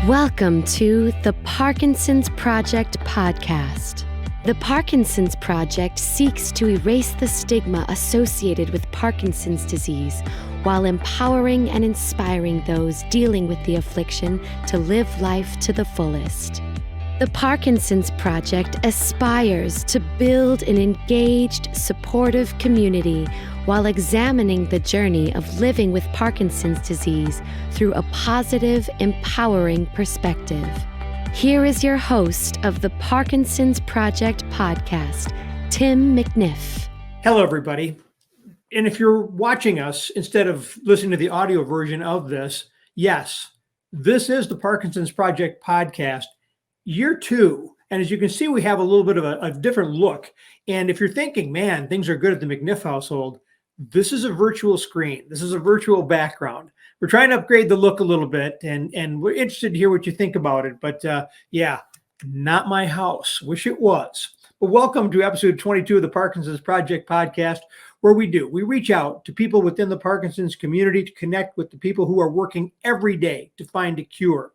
Welcome to the Parkinsons Project podcast. The Parkinsons Project seeks to erase the stigma associated with Parkinson's disease while empowering and inspiring those dealing with the affliction to live life to the fullest. The Parkinsons Project aspires to build an engaged, supportive community while examining the journey of living with Parkinson's disease through a positive, empowering perspective. Here is your host of the Parkinsons Project podcast, Tim McNiff. Hello, everybody. And if you're watching us instead of listening to the audio version of this, yes, this is the Parkinsons Project podcast, year 2. And as you can see, we have a little bit of a different look. And if you're thinking, man, things are good at the McNiff household, this is a virtual screen. This is a virtual background. We're trying to upgrade the look a little bit, and we're interested to hear what you think about it. But yeah, not my house. Wish it was. But welcome to episode 22 of the Parkinsons Project podcast, where we reach out to people within the Parkinson's community to connect with the people who are working every day to find a cure,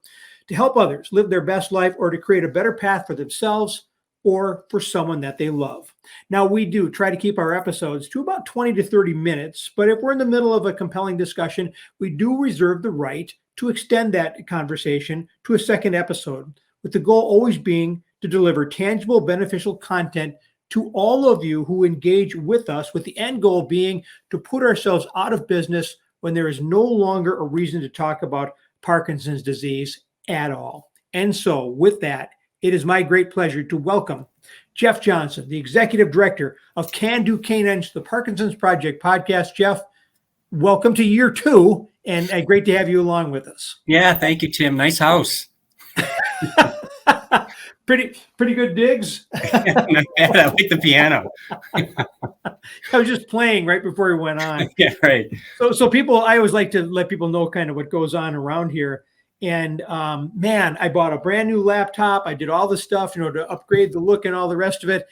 to help others live their best life, or to create a better path for themselves or for someone that they love. Now, we do try to keep our episodes to about 20 to 30 minutes, but if we're in the middle of a compelling discussion, we do reserve the right to extend that conversation to a second episode, with the goal always being to deliver tangible, beneficial content to all of you who engage with us, with the end goal being to put ourselves out of business when there is no longer a reason to talk about Parkinson's disease at all. And so with that, it is my great pleasure to welcome Jeff Johnson, the Executive Director of Canines, the Parkinson's Project podcast. Jeff, welcome to year 2, and great to have you along with us. Yeah, thank you, Tim. Nice house. Pretty good digs. Not bad. I like the piano. I was just playing right before we went on. Yeah, right. So people, I always like to let people know kind of what goes on around here. And man, I bought a brand new laptop. I did all the stuff, to upgrade the look and all the rest of it.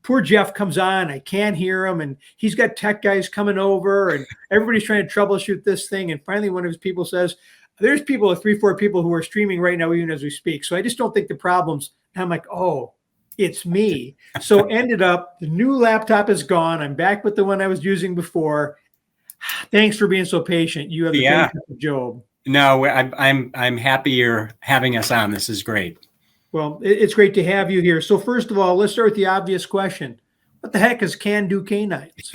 Poor Jeff comes on. I can't hear him. And he's got tech guys coming over and everybody's trying to troubleshoot this thing. And finally, one of his people says, there's 3-4 people who are streaming right now, even as we speak. So I just don't think the problem's, and I'm like, oh, it's me. So ended up, the new laptop is gone. I'm back with the one I was using before. Thanks for being so patient. You have the patience of Job. No, I'm happy you're having us on. This is great. Well, it's great to have you here. So first of all, let's start with the obvious question. What the heck is Canines?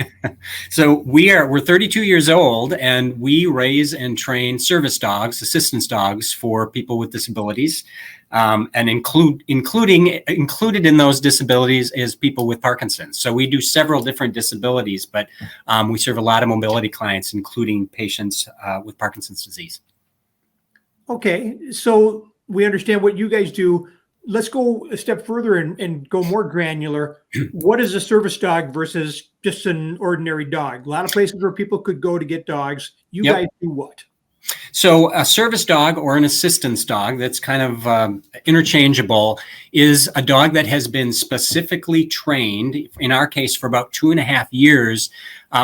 So we're 32 years old, and we raise and train service dogs, assistance dogs for people with disabilities, and included in those disabilities is people with Parkinson's. So we do several different disabilities, but we serve a lot of mobility clients, including patients with Parkinson's disease. Okay, so we understand what you guys do. Let's go a step further and go more granular. What is a service dog versus just an ordinary dog? A lot of places where people could go to get dogs. You guys do what? So a service dog or an assistance dog, that's kind of interchangeable, is a dog that has been specifically trained, in our case, for about 2.5 years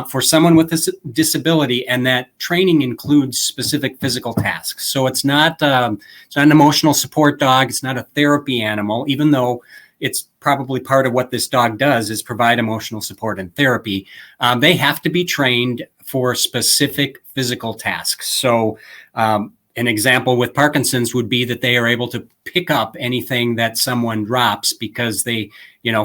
for someone with a disability. And that training includes specific physical tasks. So it's not an emotional support dog. It's not a therapy animal, even though it's probably part of what this dog does is provide emotional support and therapy. They have to be trained for specific physical tasks. So an example with Parkinson's would be that they are able to pick up anything that someone drops, because they,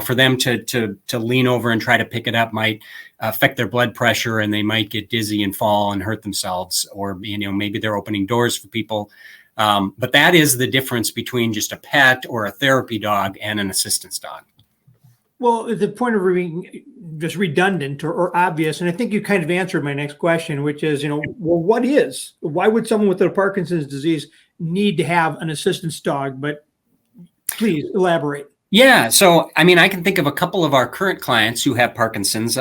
for them to lean over and try to pick it up might affect their blood pressure, and they might get dizzy and fall and hurt themselves, or, maybe they're opening doors for people. But that is the difference between just a pet or a therapy dog and an assistance dog. Well, at the point of being just redundant or obvious, and I think you kind of answered my next question, which is, why would someone with a Parkinson's disease need to have an assistance dog? But please elaborate. Yeah. So, I can think of a couple of our current clients who have Parkinson's.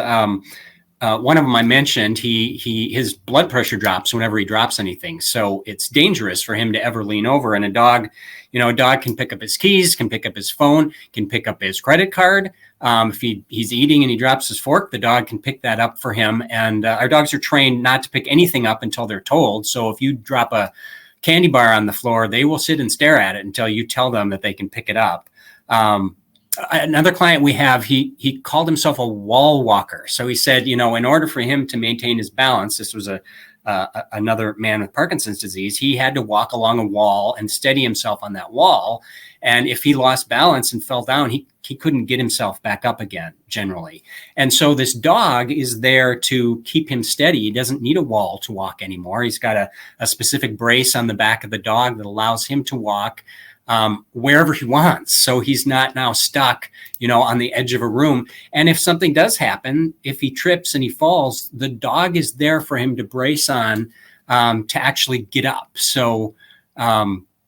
One of them I mentioned, his blood pressure drops whenever he drops anything. So it's dangerous for him to ever lean over. And a dog can pick up his keys, can pick up his phone, can pick up his credit card. If he's eating and he drops his fork, the dog can pick that up for him. And our dogs are trained not to pick anything up until they're told. So if you drop a candy bar on the floor, they will sit and stare at it until you tell them that they can pick it up. Another client we have, he called himself a wall walker. So he said, in order for him to maintain his balance, this was another man with Parkinson's disease, he had to walk along a wall and steady himself on that wall. And if he lost balance and fell down, he couldn't get himself back up again, generally. And so this dog is there to keep him steady. He doesn't need a wall to walk anymore. He's got a specific brace on the back of the dog that allows him to walk wherever he wants. So he's not now stuck, on the edge of a room. And if something does happen, if he trips and he falls, the dog is there for him to brace on to actually get up. So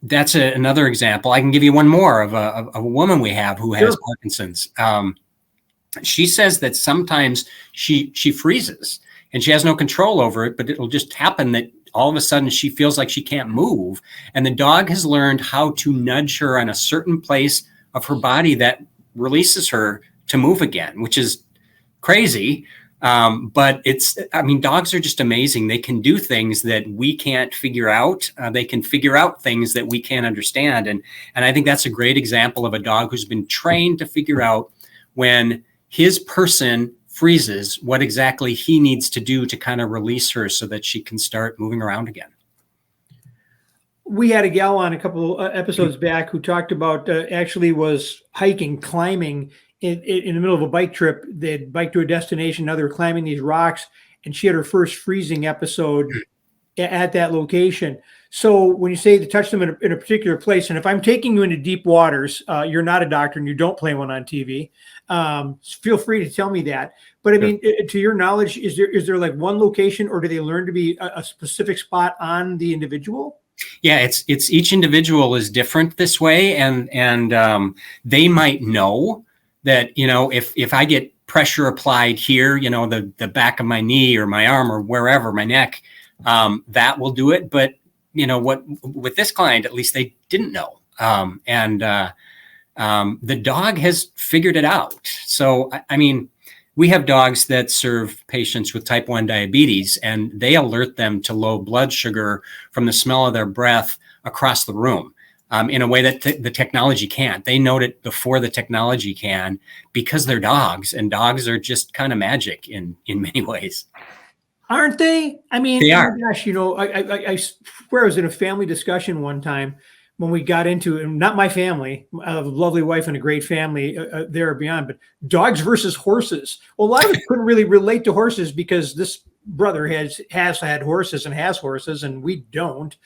that's another example. I can give you one more of a woman we have who has Parkinson's. She says that sometimes she freezes and she has no control over it, but it'll just happen that all of a sudden she feels like she can't move. And the dog has learned how to nudge her on a certain place of her body that releases her to move again, which is crazy. But dogs are just amazing. They can do things that we can't figure out. They can figure out things that we can't understand. And I think that's a great example of a dog who's been trained to figure out when his person freezes, what exactly he needs to do to kind of release her so that she can start moving around again. We had a gal on a couple episodes back who talked about actually was hiking, climbing in the middle of a bike trip. They'd bike to a destination. Now they're climbing these rocks, and she had her first freezing episode at that location. So when you say to touch them in a particular place, and if I'm taking you into deep waters, you're not a doctor and you don't play one on TV, feel free to tell me that. But I mean, to your knowledge, is there like one location, or do they learn to be a specific spot on the individual? Yeah, it's each individual is different this way, and they might know that, if I get pressure applied here, the back of my knee or my arm or wherever, my neck, that will do it. But what with this client, at least they didn't know. The dog has figured it out. So, we have dogs that serve patients with type 1 diabetes, and they alert them to low blood sugar from the smell of their breath across the room in a way that the technology can't. They note it before the technology can, because they're dogs, and dogs are just kind of magic in many ways. Aren't they? I mean, they are. Oh my gosh, I swear I was in a family discussion one time when we got into it, not my family, I have a lovely wife and a great family there or beyond, but dogs versus horses. Well, a lot of us couldn't really relate to horses because this brother has had horses and has horses, and we don't.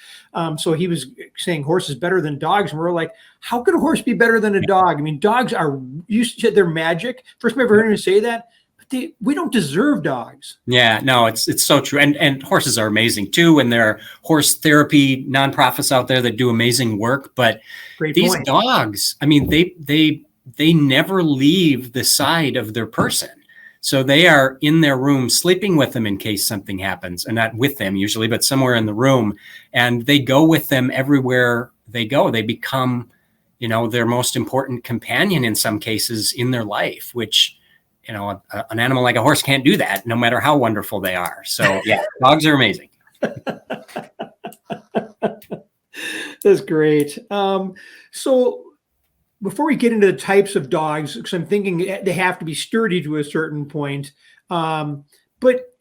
So he was saying horse is better than dogs. And we're like, how could a horse be better than a dog? I mean, dogs are, you said they're magic. First time I ever heard him say that. We don't deserve dogs. Yeah, no, it's so true. And horses are amazing too. And there are horse therapy nonprofits out there that do amazing work. But these dogs, I mean, they never leave the side of their person. So they are in their room sleeping with them in case something happens, and not with them usually, but somewhere in the room. And they go with them everywhere they go. They become, their most important companion in some cases in their life, which, an animal like a horse can't do that, no matter how wonderful they are. So yeah, dogs are amazing. That's great. So before we get into the types of dogs, because I'm thinking they have to be sturdy to a certain point, but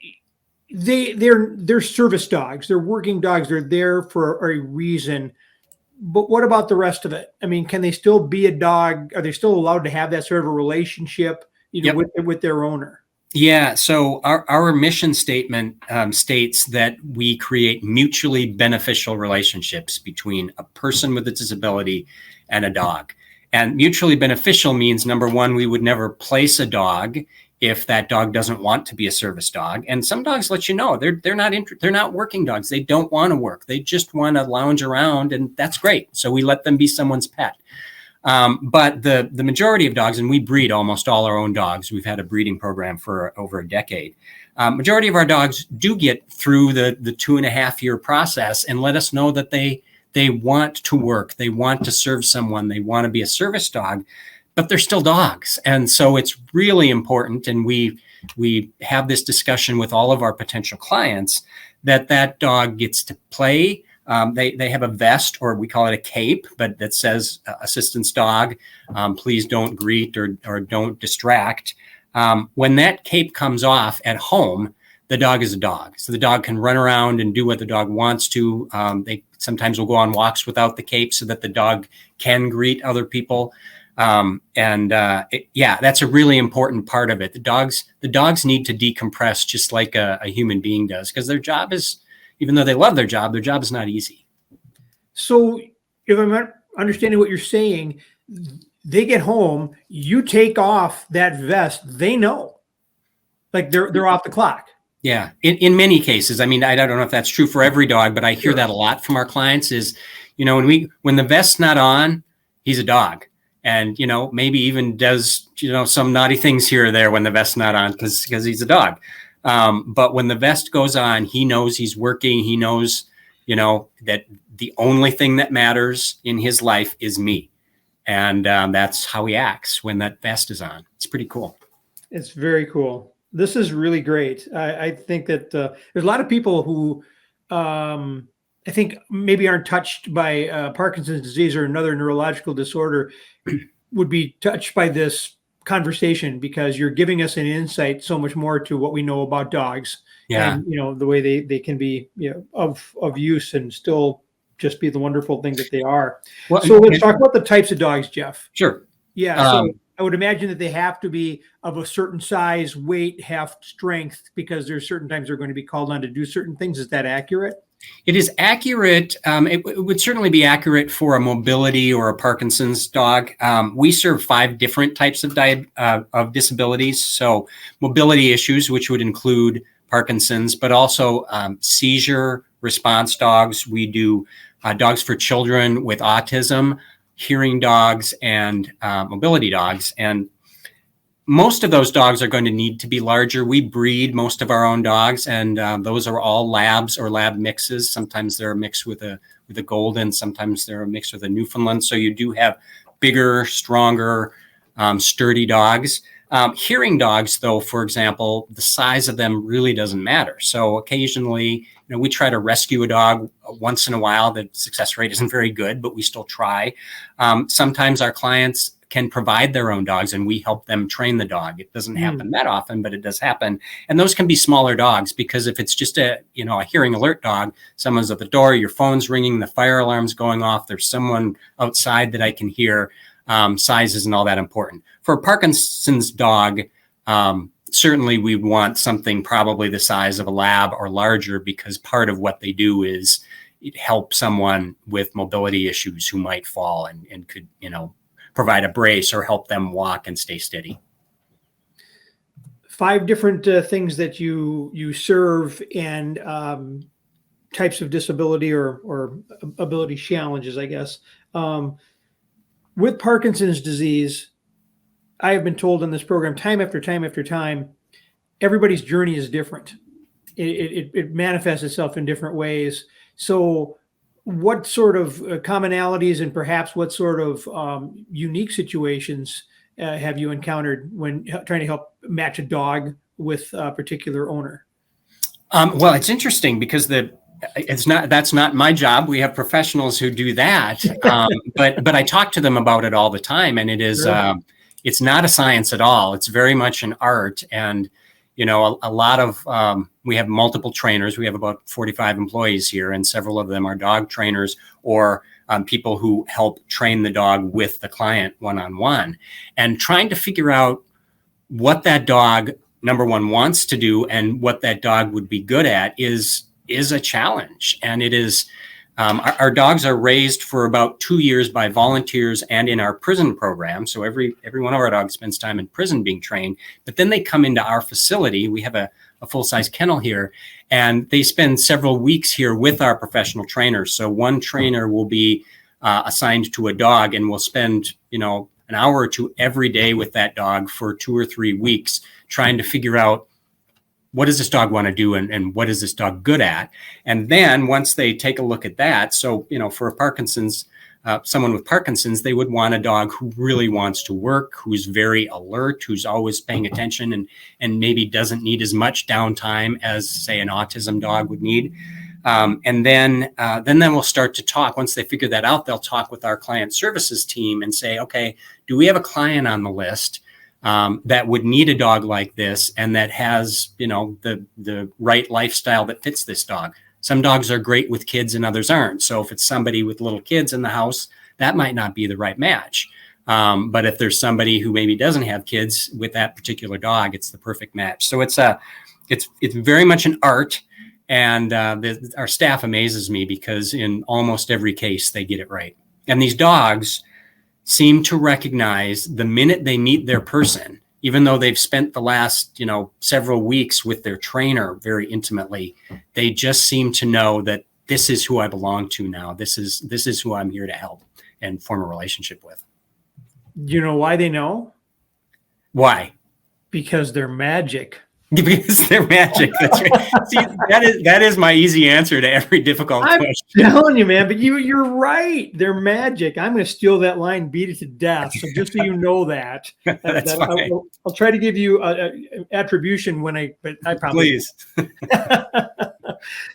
they're service dogs. They're working dogs. They're there for a reason. But what about the rest of it? I mean, can they still be a dog? Are they still allowed to have that sort of a relationship? With their owner? Yeah. So our mission statement states that we create mutually beneficial relationships between a person with a disability and a dog. And mutually beneficial means, number one, we would never place a dog if that dog doesn't want to be a service dog. And some dogs let you know they're not working dogs. They don't want to work. They just want to lounge around, and that's great. So we let them be someone's pet. But the majority of dogs, and we breed almost all our own dogs. We've had a breeding program for over a decade. Majority of our dogs do get through the 2.5-year process and let us know that they want to work. They want to serve someone. They want to be a service dog, but they're still dogs. And so it's really important. And we have this discussion with all of our potential clients that dog gets to play, They have a vest, or we call it a cape, but that says assistance dog, please don't greet or don't distract. When that cape comes off at home, the dog is a dog. So the dog can run around and do what the dog wants to. They sometimes will go on walks without the cape so that the dog can greet other people. That's a really important part of it. The dogs need to decompress just like a human being does, because their job is, even though they love their job is not easy. So if I'm understanding what you're saying, they get home, you take off that vest, they know, like they're off the clock. Yeah, in many cases. I mean, I don't know if that's true for every dog, but I hear that a lot from our clients is, when the vest's not on, he's a dog. And, maybe even does, some naughty things here or there when the vest's not on because he's a dog. But when the vest goes on, he knows he's working. He knows, that the only thing that matters in his life is me. And that's how he acts when that vest is on. It's pretty cool. It's very cool. This is really great. I think that there's a lot of people who I think maybe aren't touched by Parkinson's disease or another neurological disorder would be touched by this conversation, because you're giving us an insight so much more to what we know about dogs. Yeah. And, the way they can be, of use and still just be the wonderful thing that they are. Well, so let's talk about the types of dogs, Jeff. Sure. Yeah. So I would imagine that they have to be of a certain size, weight, heft, strength, because there's certain times they're going to be called on to do certain things. Is that accurate? It is accurate. It would certainly be accurate for a mobility or a Parkinson's dog. We serve 5 different types of disabilities. So mobility issues, which would include Parkinson's, but also seizure response dogs. We do dogs for children with autism, hearing dogs, and mobility dogs. And most of those dogs are going to need to be larger. We breed most of our own dogs, and those are all labs or lab mixes. Sometimes they're a mix with a golden, sometimes they're a mix with a Newfoundland. So you do have bigger, stronger, sturdy dogs. Hearing dogs, though, for example, the size of them really doesn't matter. So occasionally, we try to rescue a dog once in a while. The success rate isn't very good, but we still try. Sometimes our clients can provide their own dogs and we help them train the dog. It doesn't happen that often, but it does happen. And those can be smaller dogs, because if it's just a hearing alert dog, someone's at the door, your phone's ringing, the fire alarm's going off, there's someone outside that I can hear, size isn't all that important. For a Parkinson's dog, certainly we want something probably the size of a lab or larger, because part of what they do is help someone with mobility issues who might fall and could, provide a brace or help them walk and stay steady. 5 different things that you serve, and types of disability or ability challenges, I guess. With Parkinson's disease, I have been told in this program time after time after time, everybody's journey is different. It manifests itself in different ways. So what sort of commonalities and perhaps what sort of unique situations have you encountered when trying to help match a dog with a particular owner? Well, it's interesting because that's not my job. We have professionals who do that. But I talk to them about it all the time, and it is, it's not a science at all. It's very much an art. And, a lot of, we have multiple trainers. We have about 45 employees here, and several of them are dog trainers or people who help train the dog with the client one-on-one, and trying to figure out what that dog, number one, wants to do and what that dog would be good at is a challenge. And it is, our dogs are raised for about 2 years by volunteers and in our prison program. So every one of our dogs spends time in prison being trained, but then they come into our facility. We have a full-size kennel here, and they spend several weeks here with our professional trainers. So one trainer will be assigned to a dog and will spend, an hour or two every day with that dog for 2 or 3 weeks, trying to figure out what does this dog want to do and what is this dog good at? And then once they take a look at that, so, for a Parkinson's, someone with Parkinson's, they would want a dog who really wants to work, who's very alert, who's always paying attention and maybe doesn't need as much downtime as, say, an autism dog would need. And then we'll start to talk. Once they figure that out, they'll talk with our client services team and say, okay, do we have a client on the list that would need a dog like this and that has, the right lifestyle that fits this dog? Some dogs are great with kids and others aren't. So if it's somebody with little kids in the house, that might not be the right match. But if there's somebody who maybe doesn't have kids with that particular dog, it's the perfect match. So it's very much an art. And our staff amazes me because in almost every case, they get it right. And these dogs seem to recognize the minute they meet their person, even though they've spent the last, several weeks with their trainer very intimately, they just seem to know that this is who I belong to now. This is who I'm here to help and form a relationship with. You know why they know? Why? Because they're magic. Because they're magic. That's right. See, that is my easy answer to every difficult question. I'm telling you, man, but you're right. They're magic. I'm going to steal that line, beat it to death. So just so you know that, I'll try to give you attribution but I probably please.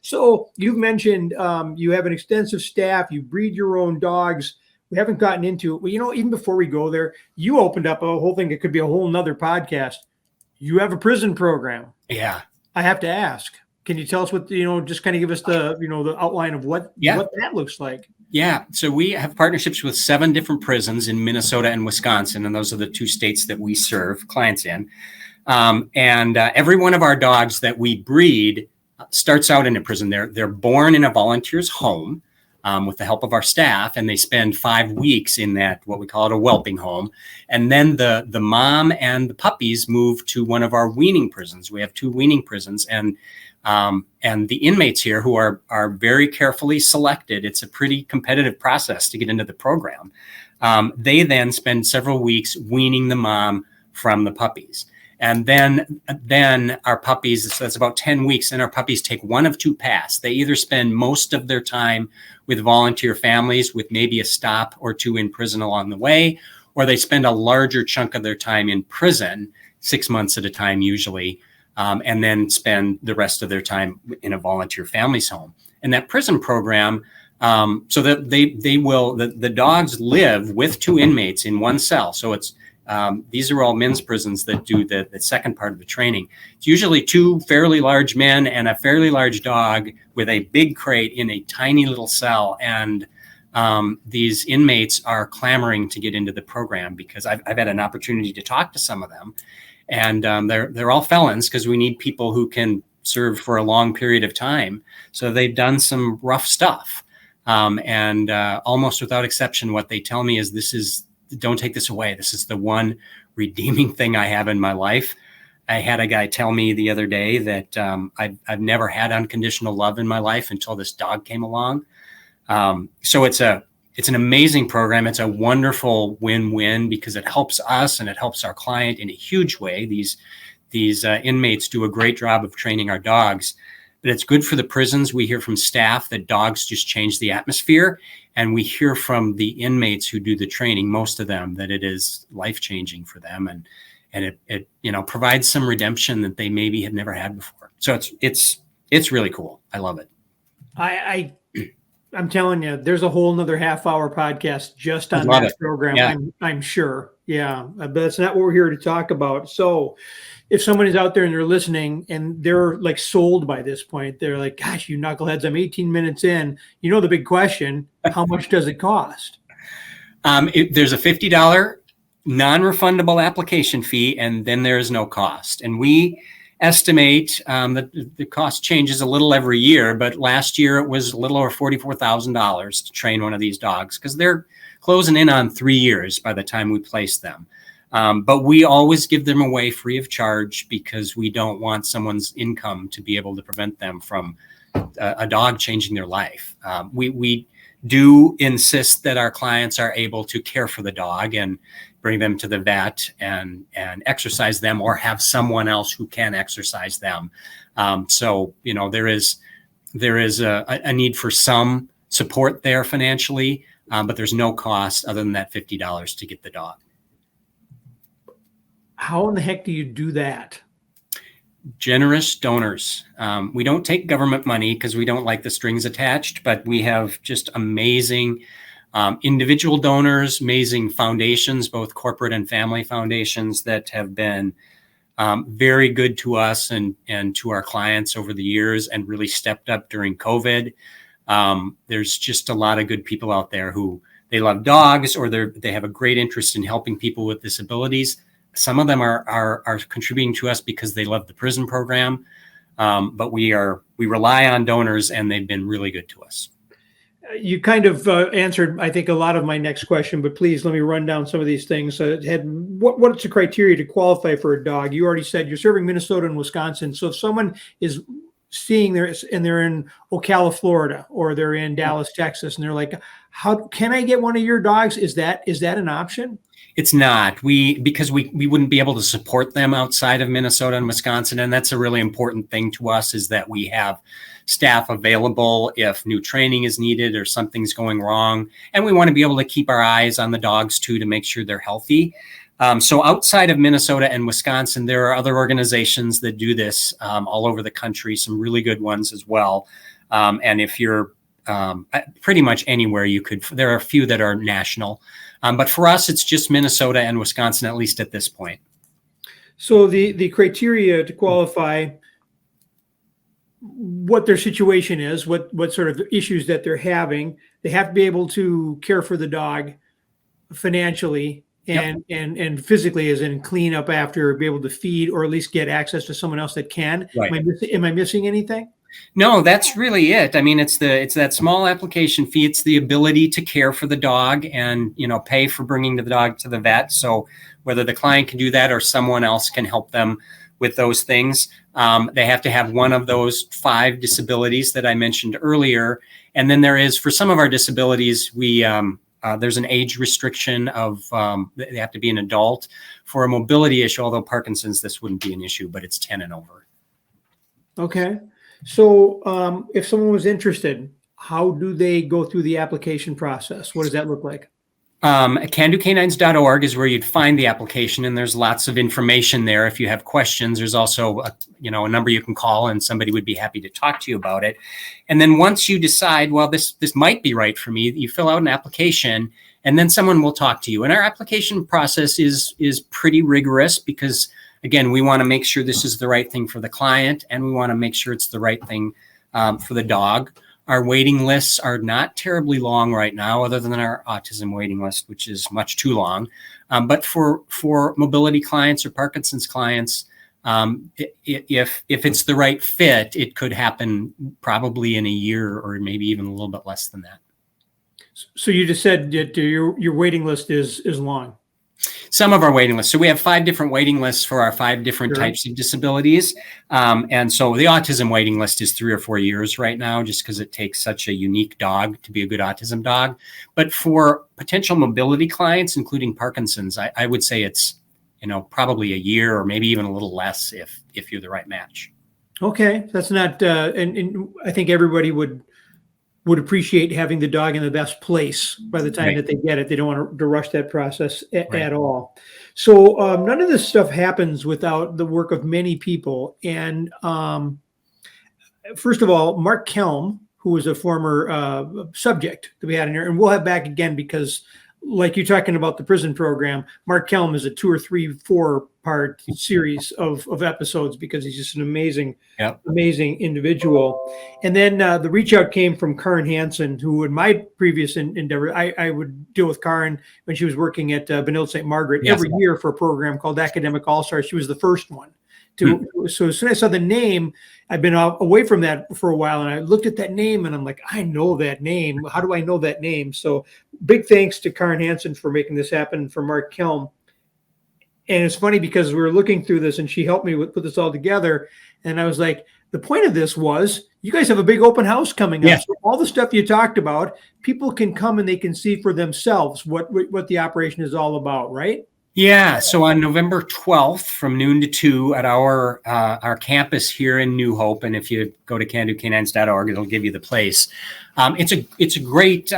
So you've mentioned you have an extensive staff. You breed your own dogs. We haven't gotten into it. Well, even before we go there, you opened up a whole thing. It could be a whole nother podcast. You have a prison program. Yeah. I have to ask, can you tell us what, just kind of give us the, the outline of what that looks like? Yeah. So we have partnerships with 7 different prisons in Minnesota and Wisconsin. And those are the 2 states that we serve clients in. And every one of our dogs that we breed starts out in a prison. They're born in a volunteer's home. With the help of our staff, and they spend 5 weeks in that, what we call it, a whelping home. And then the mom and the puppies move to one of our weaning prisons. We have 2 weaning prisons, and the inmates here, who are very carefully selected, it's a pretty competitive process to get into the program. They then spend several weeks weaning the mom from the puppies. And then our puppies, so that's about 10 weeks, and our puppies take one of 2 paths. They either spend most of their time with volunteer families with maybe a stop or 2 in prison along the way, or they spend a larger chunk of their time in prison, 6 months at a time usually, and then spend the rest of their time in a volunteer family's home. And that prison program, so that the dogs live with 2 inmates in one cell. So it's these are all men's prisons that do the second part of the training. It's usually 2 fairly large men and a fairly large dog with a big crate in a tiny little cell. And these inmates are clamoring to get into the program because I've had an opportunity to talk to some of them. And they're all felons because we need people who can serve for a long period of time. So they've done some rough stuff. And almost without exception, what they tell me is don't take this away. This is the one redeeming thing I have in my life. I had a guy tell me the other day that I've never had unconditional love in my life until this dog came along. So it's an amazing program. It's a wonderful win-win because it helps us and it helps our client in a huge way. These inmates do a great job of training our dogs, but it's good for the prisons. We hear from staff that dogs just change the atmosphere. And we hear from the inmates who do the training, most of them, that it is life-changing for them, and it provides some redemption that they maybe have never had before. So it's really cool. I love it. I'm telling you, there's a whole nother half-hour podcast just on that program. Yeah. I'm sure. Yeah, but that's not what we're here to talk about. So if someone is out there and they're listening and they're like sold by this point, they're like, gosh, you knuckleheads, I'm 18 minutes in. The big question, how much does it cost? There's a $50 non-refundable application fee, and then there is no cost. And we estimate that the cost changes a little every year, but last year it was a little over $44,000 to train one of these dogs because they're closing in on 3 years by the time we place them. But we always give them away free of charge because we don't want someone's income to be able to prevent them from a dog changing their life. We do insist that our clients are able to care for the dog and bring them to the vet and exercise them or have someone else who can exercise them. So, there is a need for some support there financially, but there's no cost other than that $50 to get the dog. How in the heck do you do that? generous donors. We don't take government money because we don't like the strings attached, but we have just amazing individual donors, amazing foundations, both corporate and family foundations that have been very good to us and to our clients over the years and really stepped up during COVID. There's just a lot of good people out there who they love dogs or they have a great interest in helping people with disabilities. Some of them are contributing to us because they love the prison program, but we rely on donors and they've been really good to us. You kind of answered, I think, a lot of my next question, but please let me run down some of these things. What's the criteria to qualify for a dog? You already said you're serving Minnesota and Wisconsin. So if someone is seeing they're in Ocala, Florida, or they're in Dallas, Texas, and they're like, how can I get one of your dogs? Is that an option? It's not. Because we wouldn't be able to support them outside of Minnesota and Wisconsin. And that's a really important thing to us, is that we have staff available if new training is needed or something's going wrong. And we want to be able to keep our eyes on the dogs too, to make sure they're healthy. So outside of Minnesota and Wisconsin, there are other organizations that do this all over the country, some really good ones as well. And if you're pretty much anywhere there are a few that are national. But for us, it's just Minnesota and Wisconsin, at least at this point. So the criteria to qualify, what their situation is, what sort of issues that they're having, they have to be able to care for the dog financially and physically, as in clean up after, be able to feed, or at least get access to someone else that can. Right. Am I missing anything? No, that's really it. I mean, it's that small application fee. It's the ability to care for the dog and, pay for bringing the dog to the vet. So whether the client can do that or someone else can help them with those things, they have to have one of those 5 disabilities that I mentioned earlier. And then there is, for some of our disabilities, there's an age restriction of they have to be an adult. For a mobility issue, although Parkinson's, this wouldn't be an issue, but it's 10 and over. Okay. So if someone was interested, how do they go through the application process? What does that look like? CanDoCanines.org is where you'd find the application, and there's lots of information there. If you have questions, there's also a number you can call, and somebody would be happy to talk to you about it. And then once you decide, well, this might be right for me, you fill out an application, and then someone will talk to you. And our application process is pretty rigorous because, again, we want to make sure this is the right thing for the client, and we want to make sure it's the right thing for the dog. Our waiting lists are not terribly long right now, other than our autism waiting list, which is much too long. But for mobility clients or Parkinson's clients, if it's the right fit, it could happen probably in a year or maybe even a little bit less than that. So you just said that your waiting list is long. Some of our waiting lists. So we have 5 different waiting lists for our 5 different types of disabilities. And so the autism waiting list is 3 or 4 years right now, just because it takes such a unique dog to be a good autism dog. But for potential mobility clients, including Parkinson's, I would say it's, probably a year or maybe even a little less if you're the right match. Okay. That's not, and I think everybody would appreciate having the dog in the best place by the time that they get it. They don't want to rush that process at all. So none of this stuff happens without the work of many people. And first of all, Mark Kelm, who was a former subject that we had in here, and we'll have back again because, like you're talking about the prison program, Mark Kelm is a 2 or 3, 4-part series of episodes because he's just an amazing individual. And then the reach out came from Karen Hansen, who in my previous endeavor, I would deal with Karen when she was working at Benilde St. Margaret every year for a program called Academic All-Stars. She was the first one. So as soon as I saw the name, I've been away from that for a while, and I looked at that name and I'm like, I know that name. How do I know that name? So big thanks to Karen Hansen for making this happen, for Mark Kelm. And it's funny because we were looking through this and she helped me put this all together. And I was like, the point of this was you guys have a big open house coming up. So all the stuff you talked about, people can come and they can see for themselves what the operation is all about, right? Yeah. So on November 12th from noon to 2 at our campus here in New Hope, and if you go to CanDoCanines.org, it'll give you the place. It's a great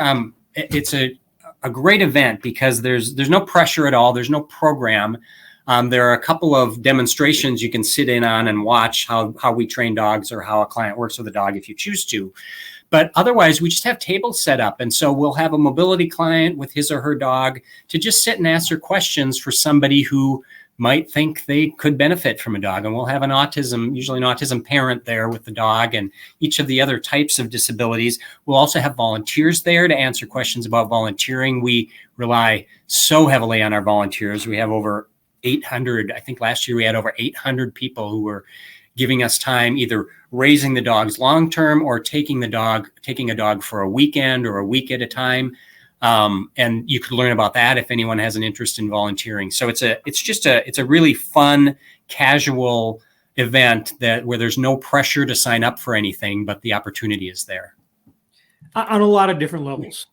event because there's no pressure at all. There's no program. There are a couple of demonstrations you can sit in on and watch how we train dogs or how a client works with a dog if you choose to. But otherwise, we just have tables set up. And so we'll have a mobility client with his or her dog to just sit and answer questions for somebody who might think they could benefit from a dog. And we'll have usually an autism parent there with the dog and each of the other types of disabilities. We'll also have volunteers there to answer questions about volunteering. We rely so heavily on our volunteers. We have over 800, I think last year we had over 800 people who were giving us time, either raising the dogs long-term or taking a dog for a weekend or a week at a time. And you could learn about that if anyone has an interest in volunteering. So it's a really fun, casual event where there's no pressure to sign up for anything, but the opportunity is there. On a lot of different levels.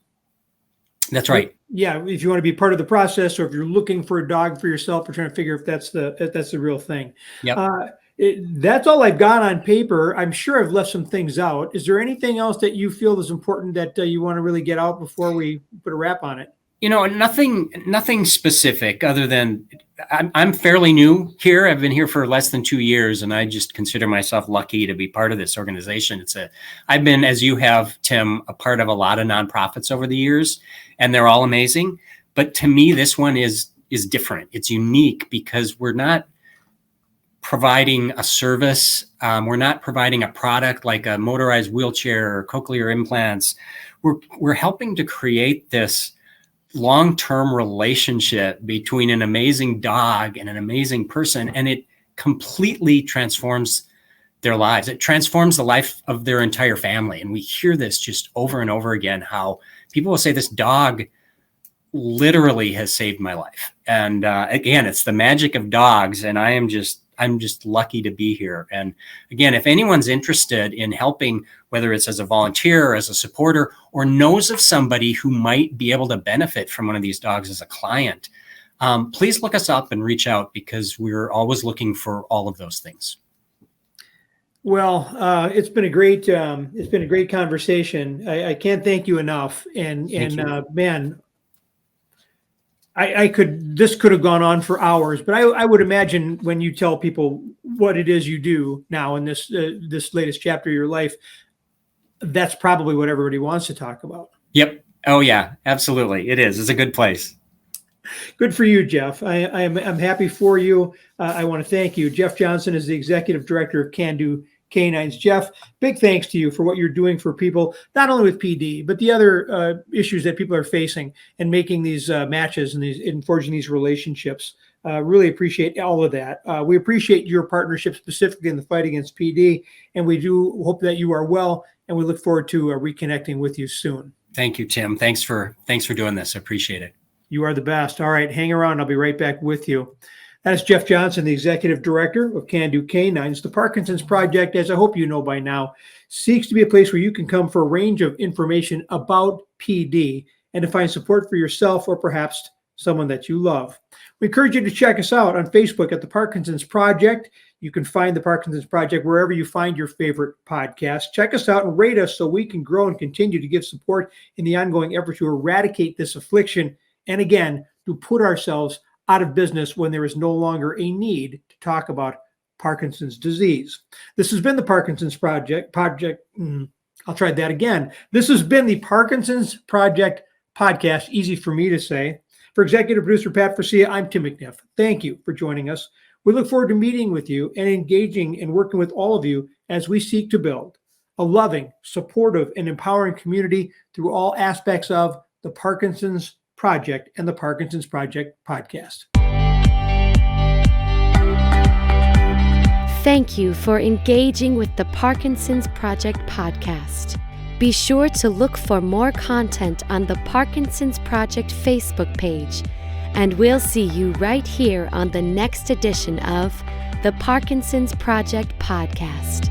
That's right. Yeah, if you want to be part of the process, or if you're looking for a dog for yourself, or trying to figure if that's the real thing. Yep. That's all I've got on paper. I'm sure I've left some things out. Is there anything else that you feel is important that you want to really get out before we put a wrap on it? Nothing specific other than I'm fairly new here. I've been here for less than 2 years, and I just consider myself lucky to be part of this organization. I've been, as you have, Tim, a part of a lot of nonprofits over the years, and they're all amazing. But to me, this one is different. It's unique because we're not providing a service. We're not providing a product like a motorized wheelchair or cochlear implants. We're helping to create this long-term relationship between an amazing dog and an amazing person, and it completely transforms their lives. It transforms the life of their entire family. And we hear this just over and over again, how people will say, this dog literally has saved my life. And again, it's the magic of dogs, and I'm just lucky to be here. And again, if anyone's interested in helping, whether it's as a volunteer or as a supporter, or knows of somebody who might be able to benefit from one of these dogs as a client, please look us up and reach out, because we're always looking for all of those things. Well, it's been a great conversation. I can't thank you enough. And man, this could have gone on for hours, but I would imagine when you tell people what it is you do now in this latest chapter of your life, that's probably what everybody wants to talk about. Yep. Oh yeah, absolutely. It is. It's a good place. Good for you, Jeff. I'm happy for you. I want to thank you. Jeff Johnson is the Executive Director of Canines. Jeff, big thanks to you for what you're doing for people, not only with PD, but the other issues that people are facing, and making these matches and forging these relationships. Really appreciate all of that. We appreciate your partnership specifically in the fight against PD, and we do hope that you are well, and we look forward to reconnecting with you soon. Thank you, Tim. Thanks for doing this. I appreciate it. You are the best. All right, hang around. I'll be right back with you. That is Jeff Johnson, the Executive Director of Canines. The Parkinson's Project, as I hope you know by now, seeks to be a place where you can come for a range of information about PD and to find support for yourself or perhaps someone that you love. We encourage you to check us out on Facebook at the Parkinson's Project. You can find the Parkinson's Project wherever you find your favorite podcast. Check us out and rate us so we can grow and continue to give support in the ongoing effort to eradicate this affliction, and again, to put ourselves out of business when there is no longer a need to talk about Parkinson's disease. This has been the Parkinson's Project. I'll try that again. This has been the Parkinson's Project podcast. Easy for me to say. For executive producer Pat Farcia, I'm Tim McNiff. Thank you for joining us. We look forward to meeting with you and engaging and working with all of you as we seek to build a loving, supportive, and empowering community through all aspects of the Parkinson's Project and the Parkinson's Project podcast. Thank you for engaging with the Parkinson's Project podcast. Be sure to look for more content on the Parkinson's Project Facebook page, and we'll see you right here on the next edition of the Parkinson's Project podcast.